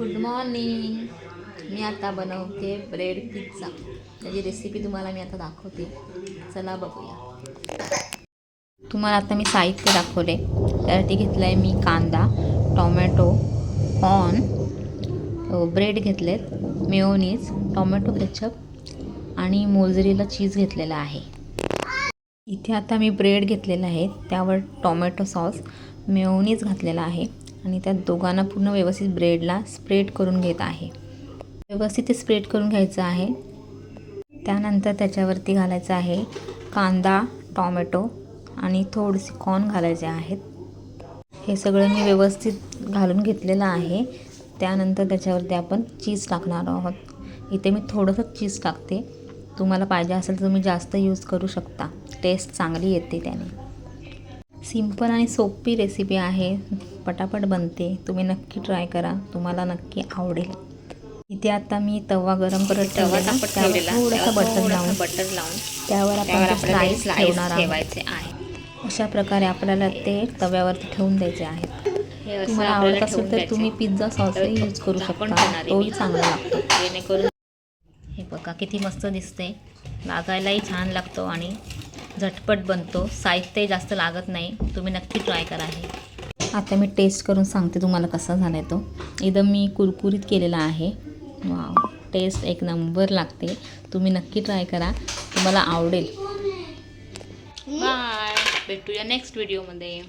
Good morning. मी आता बनवते bread pizza. त्याची रेसिपी तुम्हाला मी आता दाखवते. चला बघूया. तुम्हाला आता मी साहित्य दाखवले. त्यासाठी घेतलं आहे मी कांदा, टोमॅटो, कॉर्न, ब्रेड घेतलेत, मेयोनीज, टोमॅटो केचप आणि मोझरेला चीज घेतलेला आहे. इथे आता मी ब्रेड घेतलेला आहे, त्यावर टोमॅटो सॉस, मेयोनीज घातलेला आहे आणि त्या दोघांना पूर्ण व्यवस्थित ब्रेडला स्प्रेड करून घेत आहे. व्यवस्थित ते स्प्रेड करून घ्यायचं आहे. त्यानंतर त्याच्यावरती घालायचं आहे कांदा, टोमॅटो आणि थोडेसे कॉर्न घालायचे आहेत. हे सगळं मी व्यवस्थित घालून घेतलेलं आहे. त्यानंतर त्याच्यावरती आपण चीज टाकणार आहोत. इथे मी थोडंसं चीज टाकते. तुम्हाला पाहिजे असेल तर तुम्ही जास्त यूज करू शकता. टेस्ट चांगली येते त्याने. सिंपल आणि सोपी रेसिपी आहे, पटापट बनते. तुम्ही नक्की ट्राय करा, तुम्हाला नक्की आवडेल. इथे आता मी तवा गरम करत ठेवलेला, थोडंसं बटर लावून त्यावर आपण स्लाइस ठेवायचे आहे. अशा प्रकारे आपल्याला ते तव्यावरती ठेवून द्यायचे आहेत. तुम्हाला आवडत असेल तर तुम्ही पिझ्झा सॉसही यूज करू शकता, तोही चांगला लागतो. जेणेकरून हे बघा किती मस्त दिसते. लागायलाही छान लागतो आणि झटपट बनतो. साहित्य जास्त लागत नाही. तुम्ही नक्की ट्राय करा हे. आता मी टेस्ट करून सांगते तुम्हाला कसा झाला आहे तो. एकदम मी कुरकुरीत केलेला आहे. वाव, टेस्ट एक नंबर लागते. तुम्ही नक्की ट्राय करा, तुम्हाला आवडेल. बाय, भेटूया नेक्स्ट व्हिडिओमध्ये.